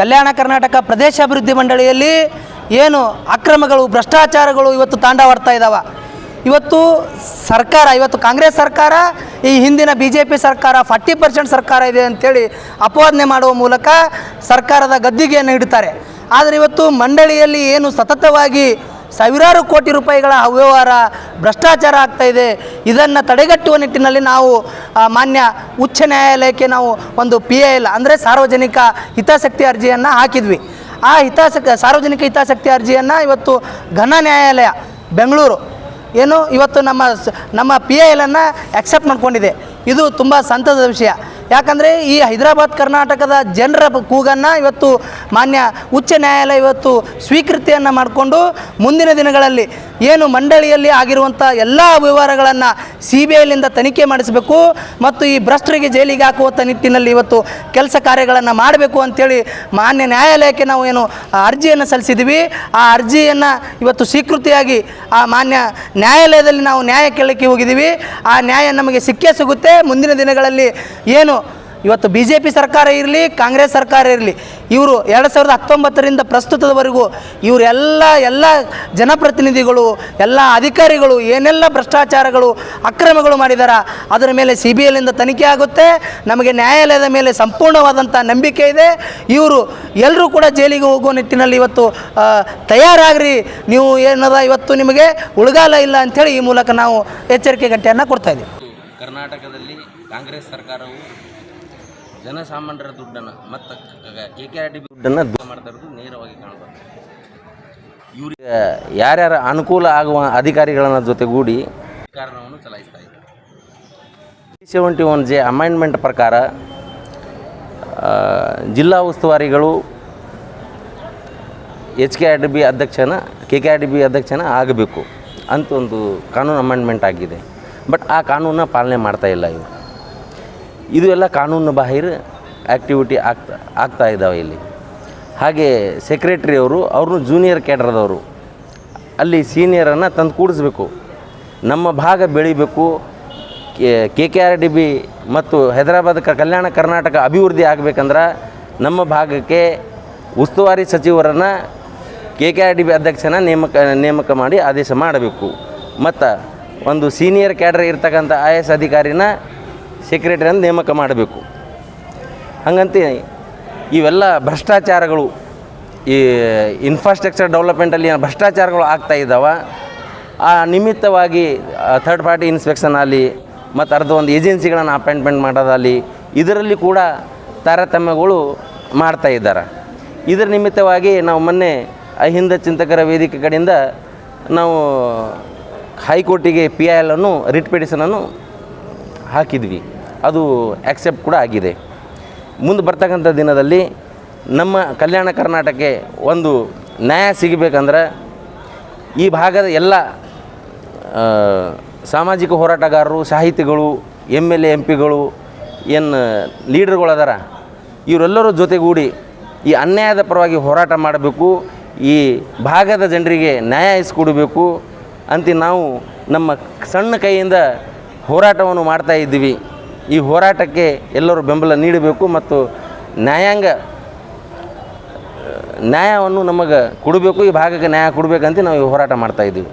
ಕಲ್ಯಾಣ ಕರ್ನಾಟಕ ಪ್ರದೇಶಾಭಿವೃದ್ಧಿ ಮಂಡಳಿಯಲ್ಲಿ ಏನು ಅಕ್ರಮಗಳು ಭ್ರಷ್ಟಾಚಾರಗಳು ಇವತ್ತು ತಾಂಡವಾಡ್ತಾ ಇದ್ದಾವೆ. ಇವತ್ತು ಸರ್ಕಾರ, ಇವತ್ತು ಕಾಂಗ್ರೆಸ್ ಸರ್ಕಾರ, ಈ ಹಿಂದಿನ BJP ಸರ್ಕಾರ 40% ಸರ್ಕಾರ ಇದೆ ಅಂಥೇಳಿ ಅಪವಾದನೆ ಮಾಡುವ ಮೂಲಕ ಸರ್ಕಾರದ ಗದ್ದಿಗೆಯನ್ನು ಇಡ್ತಾರೆ. ಆದರೆ ಇವತ್ತು ಮಂಡಳಿಯಲ್ಲಿ ಏನು ಸತತವಾಗಿ ಸಾವಿರಾರು ಕೋಟಿ ರೂಪಾಯಿಗಳ ಅವ್ಯವಹಾರ ಭ್ರಷ್ಟಾಚಾರ ಆಗ್ತಾಯಿದೆ, ಇದನ್ನು ತಡೆಗಟ್ಟುವ ನಿಟ್ಟಿನಲ್ಲಿ ನಾವು ಮಾನ್ಯ ಉಚ್ಚ ನ್ಯಾಯಾಲಯಕ್ಕೆ ನಾವು ಒಂದು PIL ಅಂದರೆ ಸಾರ್ವಜನಿಕ ಹಿತಾಸಕ್ತಿ ಅರ್ಜಿಯನ್ನು ಹಾಕಿದ್ವಿ. ಆ ಸಾರ್ವಜನಿಕ ಹಿತಾಸಕ್ತಿ ಅರ್ಜಿಯನ್ನು ಇವತ್ತು ಘನ ನ್ಯಾಯಾಲಯ ಬೆಂಗಳೂರು ಏನು ಇವತ್ತು ನಮ್ಮ PILನ್ನು ಆಕ್ಸೆಪ್ಟ್ ಮಾಡ್ಕೊಂಡಿದೆ. ಇದು ತುಂಬ ಸಂತಸದ ವಿಷಯ. ಯಾಕಂದರೆ ಈ ಹೈದರಾಬಾದ್ ಕರ್ನಾಟಕದ ಜನರ ಕೂಗನ್ನು ಇವತ್ತು ಮಾನ್ಯ ಉಚ್ಚ ನ್ಯಾಯಾಲಯ ಇವತ್ತು ಸ್ವೀಕೃತಿಯನ್ನು ಮಾಡಿಕೊಂಡು ಮುಂದಿನ ದಿನಗಳಲ್ಲಿ ಏನು ಮಂಡಳಿಯಲ್ಲಿ ಆಗಿರುವಂಥ ಎಲ್ಲ ವ್ಯವಹಾರಗಳನ್ನು CBIಲಿಂದ ತನಿಖೆ ಮಾಡಿಸಬೇಕು ಮತ್ತು ಈ ಭ್ರಷ್ಟರಿಗೆ ಜೈಲಿಗೆ ಹಾಕುವಂಥ ನಿಟ್ಟಿನಲ್ಲಿ ಇವತ್ತು ಕೆಲಸ ಕಾರ್ಯಗಳನ್ನು ಮಾಡಬೇಕು ಅಂಥೇಳಿ ಮಾನ್ಯ ನ್ಯಾಯಾಲಯಕ್ಕೆ ನಾವು ಏನು ಅರ್ಜಿಯನ್ನು ಸಲ್ಲಿಸಿದ್ವಿ. ಆ ಅರ್ಜಿಯನ್ನು ಇವತ್ತು ಸ್ವೀಕೃತಿಯಾಗಿ ಆ ಮಾನ್ಯ ನ್ಯಾಯಾಲಯದಲ್ಲಿ ನಾವು ನ್ಯಾಯ ಕೇಳಲಿಕ್ಕೆ ಹೋಗಿದ್ದೀವಿ. ಆ ನ್ಯಾಯ ನಮಗೆ ಸಿಕ್ಕೇ ಸಿಗುತ್ತೆ. ಮುಂದಿನ ದಿನಗಳಲ್ಲಿ ಏನು ಇವತ್ತು BJP ಸರ್ಕಾರ ಇರಲಿ, ಕಾಂಗ್ರೆಸ್ ಸರ್ಕಾರ ಇರಲಿ, ಇವರು 2019ರಿಂದ ಪ್ರಸ್ತುತದವರೆಗೂ ಇವರೆಲ್ಲ ಜನಪ್ರತಿನಿಧಿಗಳು, ಎಲ್ಲ ಅಧಿಕಾರಿಗಳು ಏನೆಲ್ಲ ಭ್ರಷ್ಟಾಚಾರಗಳು ಅಕ್ರಮಗಳು ಮಾಡಿದಾರ ಅದರ ಮೇಲೆ CBIಲಿಂದ ತನಿಖೆ ಆಗುತ್ತೆ. ನಮಗೆ ನ್ಯಾಯಾಲಯದ ಮೇಲೆ ಸಂಪೂರ್ಣವಾದಂಥ ನಂಬಿಕೆ ಇದೆ. ಇವರು ಎಲ್ಲರೂ ಕೂಡ ಜೈಲಿಗೆ ಹೋಗುವ ನಿಟ್ಟಿನಲ್ಲಿ ಇವತ್ತು ತಯಾರಾಗ್ರಿ, ನೀವು ಏನದ ಇವತ್ತು ನಿಮಗೆ ಉಳಗಾಲ ಇಲ್ಲ ಅಂಥೇಳಿ ಈ ಮೂಲಕ ನಾವು ಎಚ್ಚರಿಕೆ ಗಂಟೆಯನ್ನು ಕೊಡ್ತಾ ಇದ್ದೀವಿ. ಕರ್ನಾಟಕದಲ್ಲಿ ಕಾಂಗ್ರೆಸ್ ಸರ್ಕಾರವು ಜನಸಾಮಾನ್ಯರ ದುಡ್ಡನ್ನು ಮತ್ತು KKRDB ದುಡ್ಡನ್ನು ದೂರ ಮಾಡ್ತಾ ಇರೋದು ನೇರವಾಗಿ ಕಾಣಬಾರ್ದು. ಇವರಿಗೆ ಯಾರ್ಯಾರ ಅನುಕೂಲ ಆಗುವ ಅಧಿಕಾರಿಗಳ ಜೊತೆಗೂಡಿ ಕಾರಣವನ್ನು ಚಲಾಯಿಸ್ತಾ ಇದ್ದಾರೆ. 71J ಅಮೆಂಡ್ಮೆಂಟ್ ಪ್ರಕಾರ ಜಿಲ್ಲಾ ಉಸ್ತುವಾರಿಗಳು KKRDB ಅಧ್ಯಕ್ಷನ ಆಗಬೇಕು ಅಂತ ಒಂದು ಕಾನೂನು ಅಮೆಂಡ್ಮೆಂಟ್ ಆಗಿದೆ. ಬಟ್ ಆ ಕಾನೂನನ್ನ ಪಾಲನೆ ಮಾಡ್ತಾ ಇಲ್ಲ ಇವರು. ಇದು ಎಲ್ಲ ಕಾನೂನು ಬಾಹಿರ ಆ್ಯಕ್ಟಿವಿಟಿ ಆಗ್ತಾ ಇದ್ದಾವೆ ಇಲ್ಲಿ. ಹಾಗೆ ಸೆಕ್ರೆಟ್ರಿ ಅವ್ರನ್ನೂ ಜೂನಿಯರ್ ಕ್ಯಾಡ್ರದವರು, ಅಲ್ಲಿ ಸೀನಿಯರನ್ನು ತಂದು ಕೂಡಿಸ್ಬೇಕು. ನಮ್ಮ ಭಾಗ ಬೆಳಿಬೇಕು, KKRDB ಮತ್ತು ಹೈದರಾಬಾದ್ ಕಲ್ಯಾಣ ಕರ್ನಾಟಕ ಅಭಿವೃದ್ಧಿ ಆಗಬೇಕಂದ್ರೆ ನಮ್ಮ ಭಾಗಕ್ಕೆ ಉಸ್ತುವಾರಿ ಸಚಿವರನ್ನು KKRDB ಅಧ್ಯಕ್ಷನ ನೇಮಕ ಮಾಡಿ ಆದೇಶ ಮಾಡಬೇಕು. ಮತ್ತು ಒಂದು ಸೀನಿಯರ್ ಕ್ಯಾಡ್ರ್ ಇರ್ತಕ್ಕಂಥ IAS ಅಧಿಕಾರಿನ ಸೆಕ್ರೆಟರಿಯನ್ನು ನೇಮಕ ಮಾಡಬೇಕು. ಹಾಗಂತ ಇವೆಲ್ಲ ಭ್ರಷ್ಟಾಚಾರಗಳು, ಈ ಇನ್ಫ್ರಾಸ್ಟ್ರಕ್ಚರ್ ಡೆವಲಪ್ಮೆಂಟಲ್ಲಿ ಏನು ಭ್ರಷ್ಟಾಚಾರಗಳು ಆಗ್ತಾ ಇದ್ದಾವೆ. ಆ ನಿಮಿತ್ತವಾಗಿ ಥರ್ಡ್ ಪಾರ್ಟಿ ಇನ್ಸ್ಪೆಕ್ಷನ್ ಆಗಲಿ ಮತ್ತು ಒಂದು ಏಜೆನ್ಸಿಗಳನ್ನು ಅಪಾಯಿಂಟ್ಮೆಂಟ್ ಮಾಡೋದಾಗಲಿ ಇದರಲ್ಲಿ ಕೂಡ ತಾರತಮ್ಯಗಳು ಮಾಡ್ತಾ ಇದ್ದಾರೆ. ಇದರ ನಿಮಿತ್ತವಾಗಿ ನಾವು ಮೊನ್ನೆ ಅಹಿಂದ ಚಿಂತಕರ ವೇದಿಕೆ ಕಡೆಯಿಂದ ನಾವು ಹೈಕೋರ್ಟಿಗೆ PILನ್ನು ರಿಟ್ ಪಿಟಿಷನನ್ನು ಹಾಕಿದ್ವಿ. ಅದು ಆಕ್ಸೆಪ್ಟ್ ಕೂಡ ಆಗಿದೆ. ಮುಂದೆ ಬರ್ತಕ್ಕಂಥ ದಿನದಲ್ಲಿ ನಮ್ಮ ಕಲ್ಯಾಣ ಕರ್ನಾಟಕಕ್ಕೆ ಒಂದು ನ್ಯಾಯ ಸಿಗಬೇಕಂದ್ರೆ ಈ ಭಾಗದ ಎಲ್ಲ ಸಾಮಾಜಿಕ ಹೋರಾಟಗಾರರು, ಸಾಹಿತಿಗಳು, MLA MP ಗಳು ಏನು ಲೀಡರ್ಗಳು ಅದಾರ, ಇವರೆಲ್ಲರೂ ಜೊತೆಗೂಡಿ ಈ ಅನ್ಯಾಯದ ಪರವಾಗಿ ಹೋರಾಟ ಮಾಡಬೇಕು. ಈ ಭಾಗದ ಜನರಿಗೆ ನ್ಯಾಯ ಇಸ್ಕೊಡಬೇಕು ಅಂತ ನಾವು ನಮ್ಮ ಸಣ್ಣ ಕೈಯಿಂದ ಹೋರಾಟವನ್ನು ಮಾಡ್ತಾ ಇದ್ದೀವಿ. ಈ ಹೋರಾಟಕ್ಕೆ ಎಲ್ಲರೂ ಬೆಂಬಲ ನೀಡಬೇಕು ಮತ್ತು ನ್ಯಾಯವನ್ನು ನಮಗೆ ಕೊಡಬೇಕು, ಈ ಭಾಗಕ್ಕೆ ನ್ಯಾಯ ಕೊಡಬೇಕಂತ ನಾವು ಈ ಹೋರಾಟ ಮಾಡ್ತಾ ಇದ್ದೀವಿ.